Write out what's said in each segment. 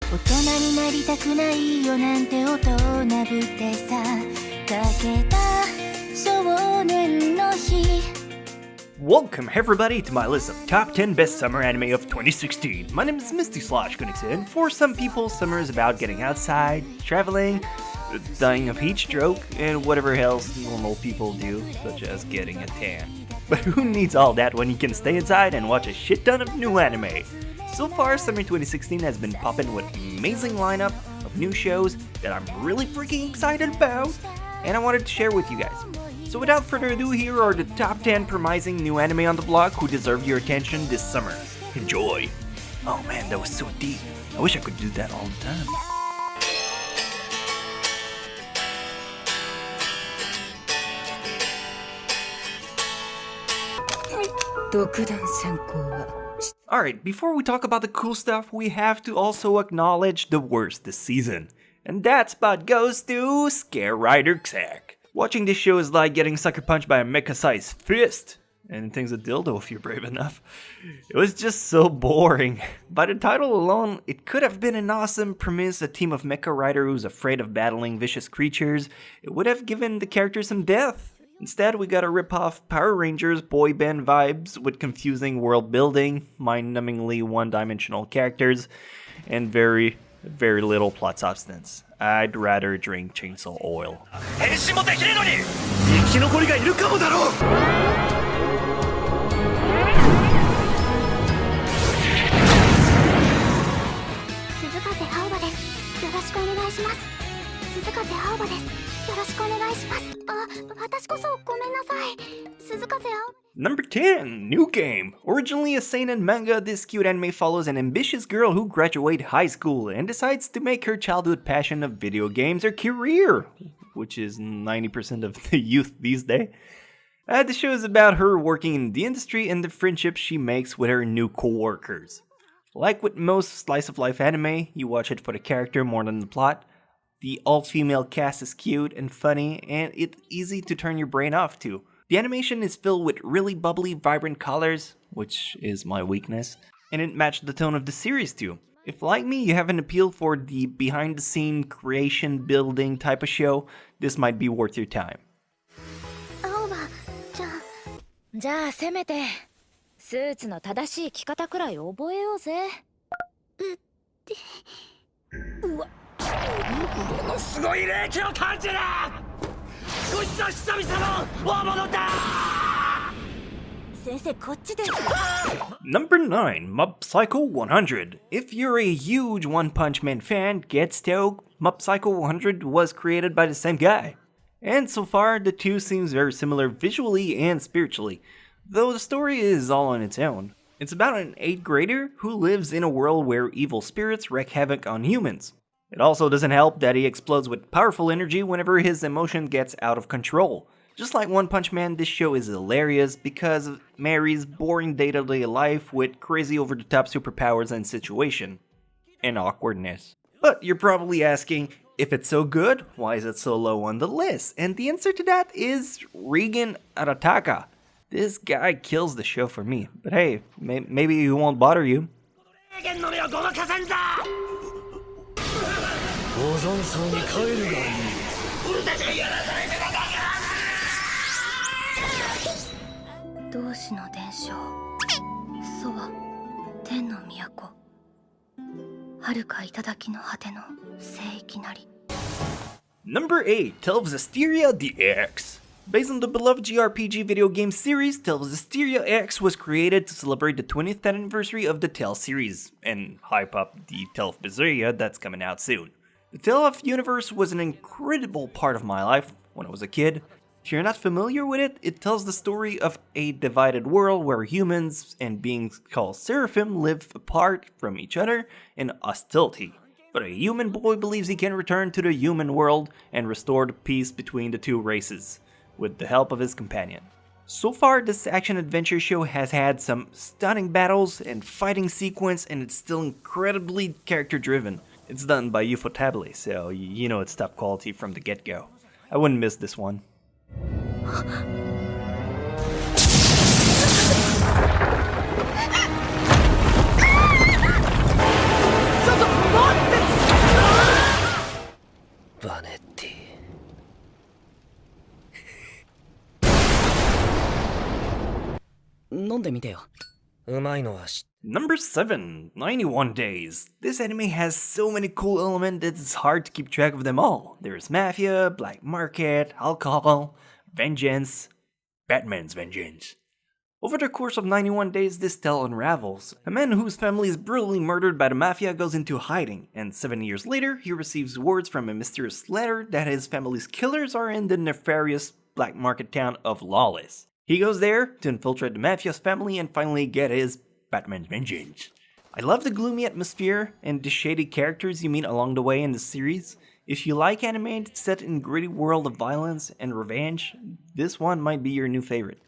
大人になりたくないよなんて大人ぶってさかけた少年の日 Welcome everybody to my list of top 10 best summer anime of 2016. My name is Misty/Koenigsson. For some people, summer is about getting outside, traveling, dying of heat stroke, and whatever else normal people do, such as getting a tan. But who needs all that when you can stay inside and watch a shit ton of new anime? So far, summer 2016 has been popping with an amazing lineup of new shows that I'm really freaking excited about, and I wanted to share with you guys. So without further ado, here are the top 10 promising new anime on the block who deserve your attention this summer. Enjoy! Oh man, that was so deep. I wish I could do that all the time. Alright, before we talk about the cool stuff, we have to also acknowledge the worst this season. And that spot goes to Scare Rider Xack. Watching this show is like getting sucker punched by a mecha-sized fist. And things a dildo if you're brave enough. It was just so boring. By the title alone, it could have been an awesome premise, a team of mecha rider who's afraid of battling vicious creatures. It would have given the characters some depth. Instead, we got a rip-off Power Rangers boy band vibes with confusing world building, mind-numbingly one-dimensional characters, and very little plot substance. I'd rather drink chainsaw oil. Number 10, New Game. Originally a seinen manga, this cute anime follows an ambitious girl who graduates high school and decides to make her childhood passion of video games her career, which is 90% of the youth these days. The show is about her working in the industry and the friendships she makes with her new co-workers. Like with most slice-of-life anime, you watch it for the character more than the plot. The all-female cast is cute and funny, and it's easy to turn your brain off to. The animation is filled with really bubbly, vibrant colors, which is my weakness, and it matched the tone of the series too. If like me, you have an appeal for the behind-the-scene creation building type of show, this might be worth your time. Number 9, Mob Psycho 100. If you're a huge One Punch Man fan, get stoked, Mob Psycho 100 was created by the same guy. And so far, the two seems very similar visually and spiritually, though the story is all on its own. It's about an 8th grader who lives in a world where evil spirits wreak havoc on humans. It also doesn't help that he explodes with powerful energy whenever his emotion gets out of control. Just like One Punch Man, this show is hilarious because of Mary's boring day-to-day life with crazy over-the-top superpowers and situation. And awkwardness. But you're probably asking, if it's so good, why is it so low on the list? And the answer to that is Reigen Arataka. This guy kills the show for me, but hey, maybe he won't bother you. Number 8, Tale of Zestiria DX. Based on the beloved JRPG video game series, Tale of Zestiria X was created to celebrate the 20th anniversary of the Tale series, and hype up the Tale of Berseria that's coming out soon. The Tale of universe was an incredible part of my life when I was a kid. If you're not familiar with it, it tells the story of a divided world where humans and beings called Seraphim live apart from each other in hostility. But a human boy believes he can return to the human world and restore the peace between the two races, with the help of his companion. So far, this action-adventure show has had some stunning battles and fighting sequence, and it's still incredibly character-driven. It's done by Ufotable, so you know it's top quality from the get-go. I wouldn't miss this one. 飲んでみてよ。うまいのはNumber 7, 91 Days. This anime has so many cool elements that it's hard to keep track of them all. There's mafia, black market, alcohol, vengeance, Batman's vengeance. Over the course of 91 days, this tale unravels. A man whose family is brutally murdered by the mafia goes into hiding, and 7 years later, he receives words from a mysterious letter that his family's killers are in the nefarious black market town of Lawless. He goes there to infiltrate the mafia's family and finally get his Batman's vengeance. I love the gloomy atmosphere and the shady characters you meet along the way in the series. If you like anime set in a gritty world of violence and revenge, this one might be your new favorite.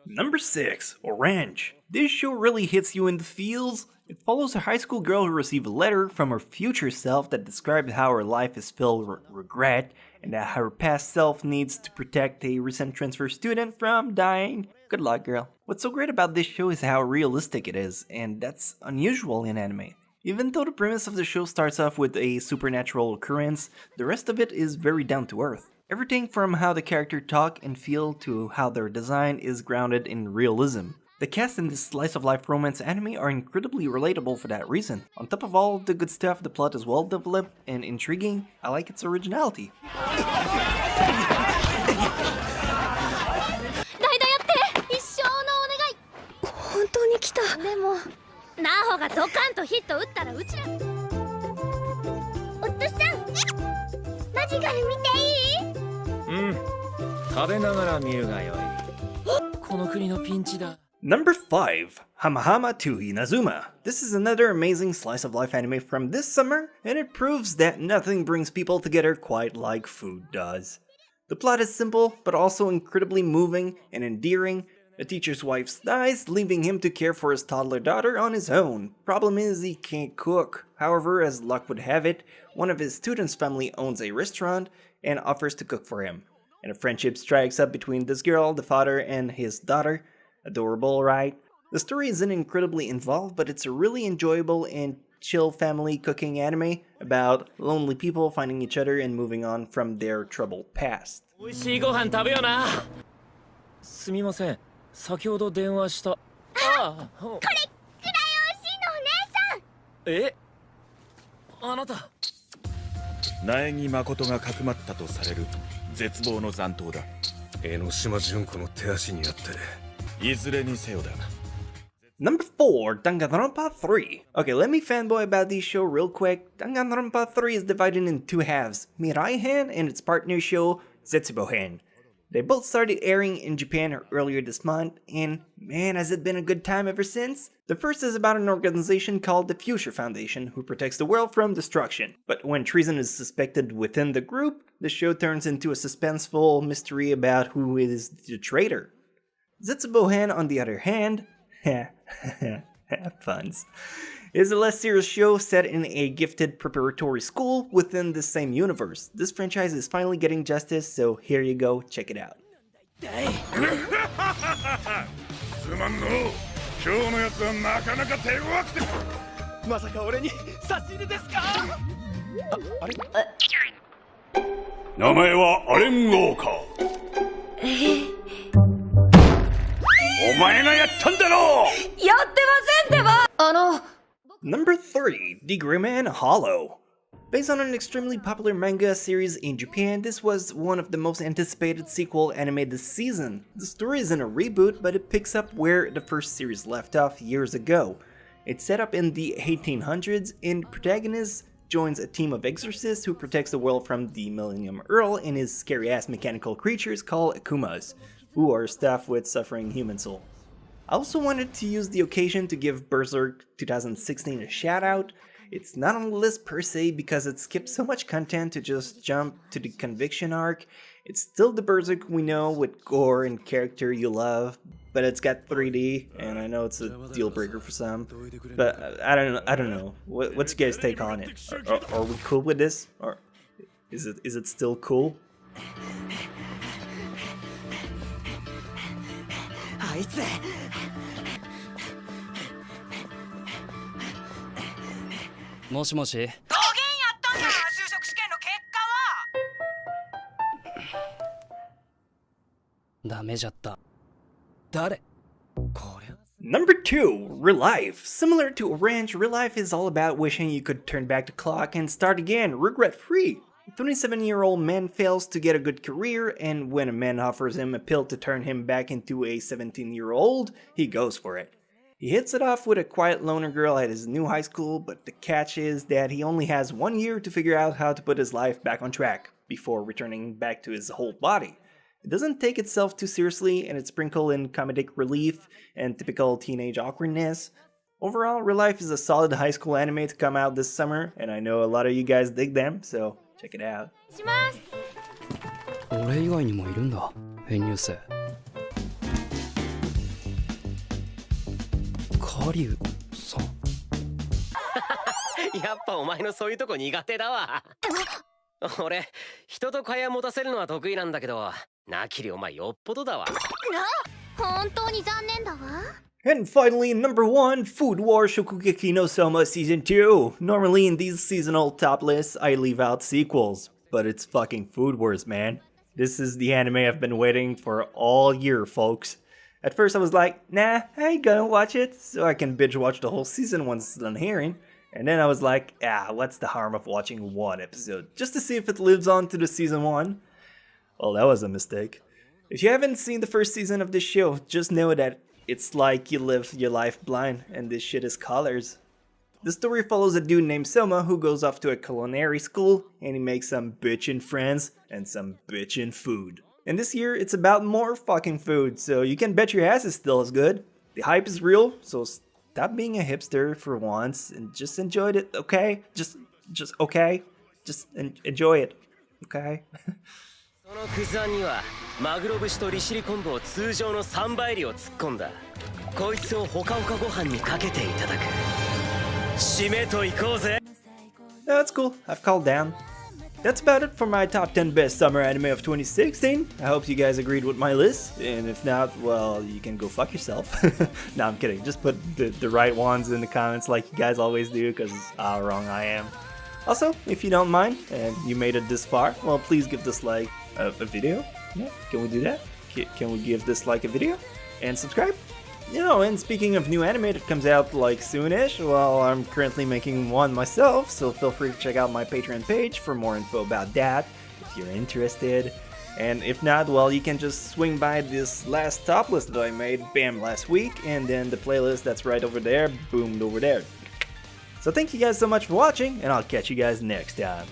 Number 6, Orange. This show really hits you in the feels. It follows a high school girl who received a letter from her future self that describes how her life is filled with regret and that her past self needs to protect a recent transfer student from dying. Good luck, girl. What's so great about this show is how realistic it is, and that's unusual in anime. Even though the premise of the show starts off with a supernatural occurrence, the rest of it is very down to earth. Everything from how the characters talk and feel to how their design is grounded in realism. The cast in this slice-of-life romance anime are incredibly relatable for that reason. On top of all the good stuff, the plot is well developed and intriguing. I like its originality. Number 5, Hamahama to Inazuma. This is another amazing slice-of-life anime from this summer, and it proves that nothing brings people together quite like food does. The plot is simple, but also incredibly moving and endearing. A teacher's wife dies, leaving him to care for his toddler daughter on his own. Problem is, he can't cook. However, as luck would have it, one of his students' family owns a restaurant and offers to cook for him. And a friendship strikes up between this girl, the father, and his daughter. Adorable, right? The story isn't incredibly involved, but it's a really enjoyable and chill family cooking anime about lonely people finding each other and moving on from their troubled past. Number 4, Danganronpa 3. Okay, let me fanboy about this show real quick. Danganronpa 3 is divided in two halves, Mirai-hen and its partner show, Zetsubou-Hen. They both started airing in Japan earlier this month, and man, has it been a good time ever since. The first is about an organization called the Future Foundation, who protects the world from destruction. But when treason is suspected within the group, the show turns into a suspenseful mystery about who is the traitor. Zetsubou-Hen, on the other hand, puns, is a less serious show set in a gifted preparatory school within the same universe. This franchise is finally getting justice, so here you go, check it out. Number 3, Digimon Hollow. Based on an extremely popular manga series in Japan, this was one of the most anticipated sequel anime this season. The story isn't a reboot, but it picks up where the first series left off years ago. It's set up in the 1800s, and the protagonist joins a team of exorcists who protects the world from the Millennium Earl and his scary-ass mechanical creatures called Akumas, who are stuffed with suffering human souls. I also wanted to use the occasion to give Berserk 2016 a shout out. It's not on the list per se because it skips so much content to just jump to the conviction arc. It's still the Berserk we know with gore and character you love, but it's got 3D, and I know it's a deal breaker for some. But I don't know. What's your guys' take on it? Are we cool with this, or is it still cool? あいつもしもし。どげんやったんだ。就職試験の結果は。ダメじゃった。誰？これは。 Number 2, Real Life. Similar to Orange, Real Life is all about wishing you could turn back the clock and start again, regret-free. A 27-year-old man fails to get a good career, and when a man offers him a pill to turn him back into a 17-year-old, he goes for it. He hits it off with a quiet loner girl at his new high school, but the catch is that he only has 1 year to figure out how to put his life back on track, before returning back to his whole body. It doesn't take itself too seriously, and it's sprinkled in comedic relief and typical teenage awkwardness. Overall, Real Life is a solid high school anime to come out this summer, and I know a lot of you guys dig them, so check it out. します。俺以外にもいるんだ。編入生。カリュウさん。やっぱお前のそういうとこ苦手だわ。俺人と会話持たせるのは得意なんだけど、なきりお前よっぽどだわ。本当に残念だわ。 And finally, number 1, Food War Shokugeki no Soma Season 2. Normally in these seasonal top lists, I leave out sequels, but it's fucking Food Wars, man. This is the anime I've been waiting for all year, folks. At first I was like, nah, I ain't gonna watch it, so I can binge watch the whole season once it's done airing. And then I was like, what's the harm of watching one episode, just to see if it lives on to the season 1? Well, that was a mistake. If you haven't seen the first season of this show, just know that it's like you live your life blind, and this shit is colors. The story follows a dude named Soma who goes off to a culinary school, and he makes some bitchin' friends and some bitchin' food. And this year, it's about more fucking food, so you can bet your ass it's still as good. The hype is real, so stop being a hipster for once and just enjoy it, okay? Just okay? Just enjoy it, okay? そのクズアンにはマグロ節と利尻昆布を通常の3倍量突っ込んだ。こいつをほかほかご飯にかけていただく。締めといこうぜ。 That's cool, I've called down. That's about it for my top 10 best summer anime of 2016. I hope you guys agreed with my list, and if not, well, you can go fuck yourself. No, I'm kidding, just put the right ones in the comments like you guys always do, because how wrong I am. Also, if you don't mind, and you made it this far, well, please give this like a video. Yeah, can we do that? Can we give this like a video? And subscribe? You know, and speaking of new anime that comes out like soonish, well, I'm currently making one myself, so feel free to check out my Patreon page for more info about that, if you're interested. And if not, well, you can just swing by this last top list that I made, bam, last week, and then the playlist that's right over there, boomed over there. So thank you guys so much for watching, and I'll catch you guys next time.